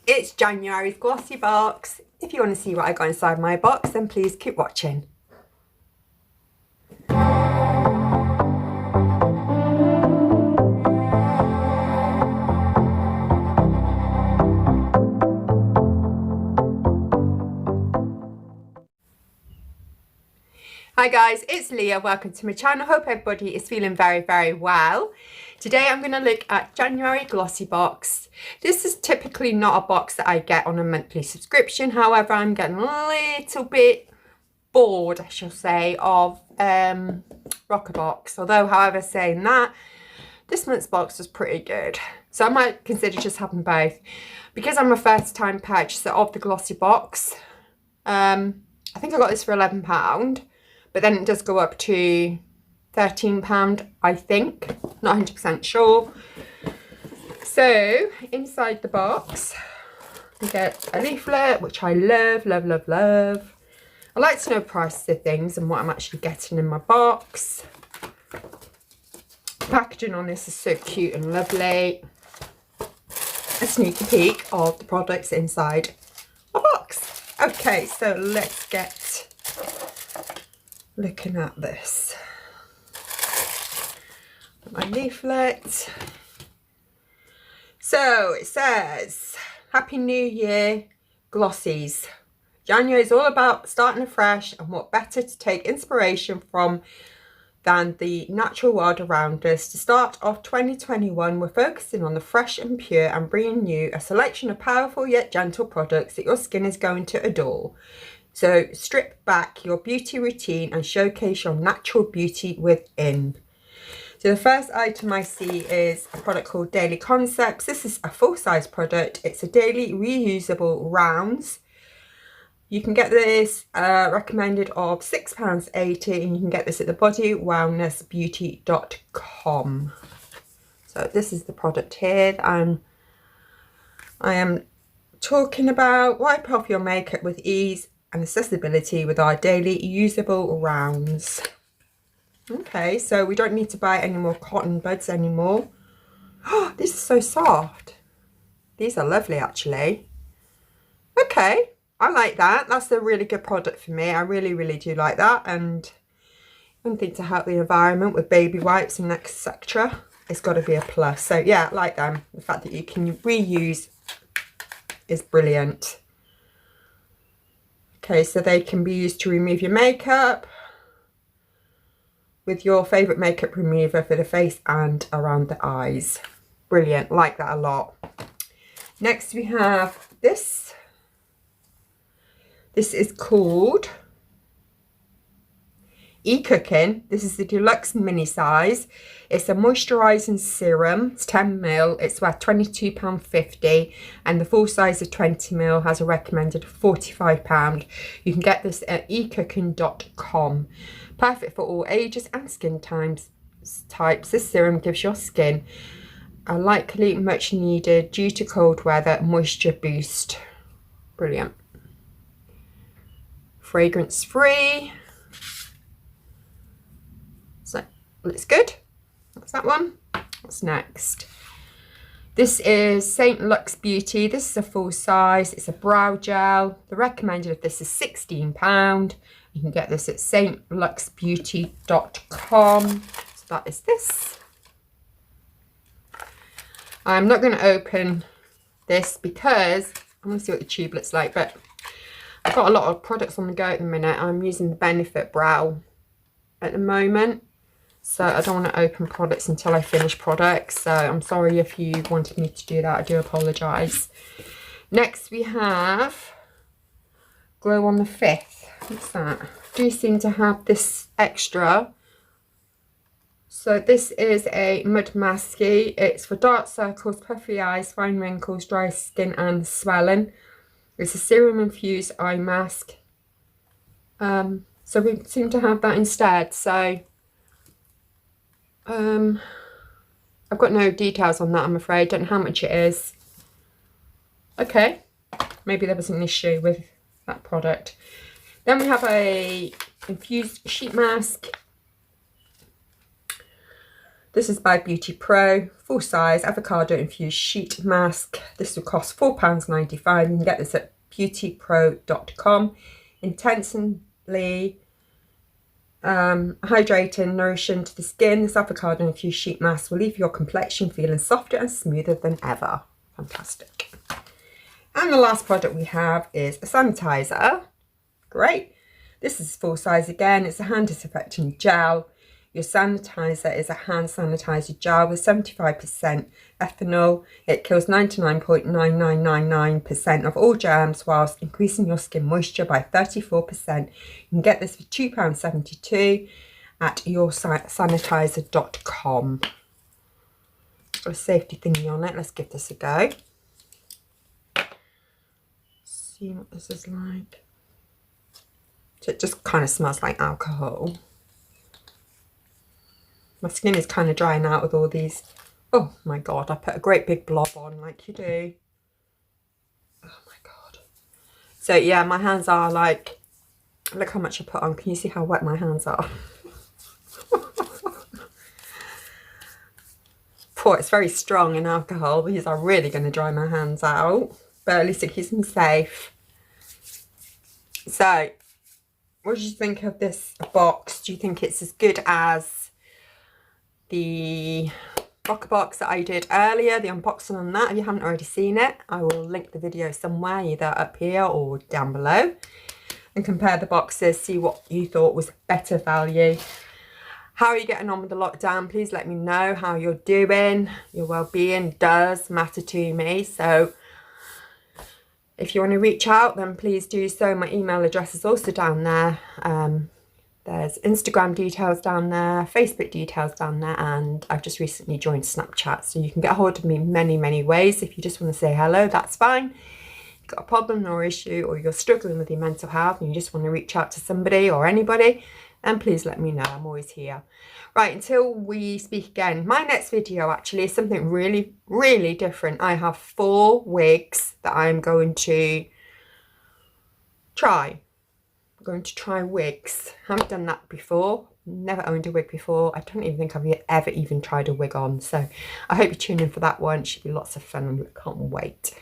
it's January's glossy box. If you want to see what I got inside my box, then please keep watching. Hi guys, it's Leah. Welcome to my channel. Hope everybody is feeling very well. Today I'm going to look at January glossy box. This is typically not a box that I get on a monthly subscription. However, I'm getting a little bit bored, I shall say, of Rockerbox. Although, however, saying that, this month's box was pretty good. So I might consider just having both. Because I'm a first time purchaser of the glossy box, I think I got this for £11. But then it does go up to £13, I think. Not 100% sure. So, inside the box, you get a leaflet, which I love. I like to know prices of things and what I'm actually getting in my box. The packaging on this is so cute and lovely. A sneaky peek of the products inside my box. Okay, so let's get looking at this. My leaflet. So it says, Happy New Year, glossies. January is all about starting afresh, and what better to take inspiration from than the natural world around us. To start off 2021, we're focusing on the fresh and pure and bringing you a selection of powerful yet gentle products that your skin is going to adore. So strip back your beauty routine and showcase your natural beauty within. So the first item I see is a product called Daily Concepts. This is a full-size product. It's a daily reusable rounds. You can get this recommended of £6.80, and you can get this at thebodywellnessbeauty.com. So this is the product here that I am talking about. Wipe off your makeup with ease and accessibility with our daily usable rounds. Okay, so we don't need to buy any more cotton buds anymore. Oh, this is so soft. These are lovely, actually. Okay, I like that. That's a really good product for me. I really do like that. And anything to help the environment with baby wipes and etc. It's got to be a plus. So yeah, I like them. The fact that you can reuse is brilliant. Okay, so they can be used to remove your makeup with your favourite makeup remover for the face and around the eyes. Brilliant, like that a lot. Next we have this. This is called E-Cooking. This is the deluxe mini size. It's a moisturising serum. It's 10ml. It's worth £22.50, and the full size of 20ml has a recommended £45. You can get this at ecooking.com. Perfect for all ages and skin types. This serum gives your skin a likely much needed due to cold weather moisture boost. Brilliant. Fragrance free. So looks good. That's that one. What's next? This is St. Lux Beauty. This is a full size. It's a brow gel. The recommended of this is £16. You can get this at stluxbeauty.com. So that is this. I'm not going to open this because I want to see what the tube looks like, but I've got a lot of products on the go at the minute. I'm using the Benefit Brow at the moment, so I don't want to open products until I finish products. So I'm sorry if you wanted me to do that. I do apologise. Next we have Glow on the 5th. What's that? Do seem to have this extra. So this is a mud masky. It's for dark circles, puffy eyes, fine wrinkles, dry skin and swelling. It's a serum infused eye mask. So we seem to have that instead. So I've got no details on that, I'm afraid. Don't know how much it is. Okay, maybe there was an issue with that product. Then we have a infused sheet mask. This is by Beauty Pro, full size avocado infused sheet mask. This will cost £4.95. You can get this at beautypro.com. Intensely hydrating, nourishing to the skin. This avocado infused sheet mask will leave your complexion feeling softer and smoother than ever. Fantastic. And the last product we have is a sanitizer. Great. This is full size again. It's a hand disinfectant gel. Your sanitizer is a hand sanitizer gel with 75% ethanol. It kills 99.9999% of all germs whilst increasing your skin moisture by 34%. You can get this for £2.72 at yoursanitizer.com. Got a safety thingy on it. Let's give this a go. See what this is like. So it just kind of smells like alcohol. My skin is kind of drying out with all these. Oh my God, I put a great big blob on like you do. Oh my God. So yeah, my hands are like, look how much I put on. Can you see how wet my hands are? Poor, it's very strong in alcohol. These are really going to dry my hands out. But at least it keeps me safe. So, what do you think of this box? Do you think it's as good as the box that I did earlier, the unboxing on that? If you haven't already seen it, I will link the video somewhere, either up here or down below, and compare the boxes, see what you thought was better value. How are you getting on with the lockdown? Please let me know how you're doing. Your well-being does matter to me, so if you want to reach out, then please do so. My email address is also down there. There's Instagram details down there, Facebook details down there, and I've just recently joined Snapchat, so you can get a hold of me many, many ways. If you just want to say hello, that's fine. If you've got a problem or issue, or you're struggling with your mental health and you just want to reach out to somebody or anybody, then please let me know. I'm always here. Right, until we speak again, my next video actually is something really, really different. I have 4 wigs that I'm going to try. I'm going to try wigs. I haven't done that before. Never owned a wig before. I don't even think I've ever even tried a wig on. So I hope you tune in for that one. It should be lots of fun. I can't wait.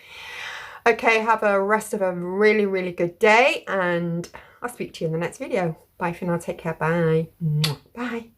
Okay, have a rest of a really, really good day, and I'll speak to you in the next video. Bye for now. Take care. Bye. Bye.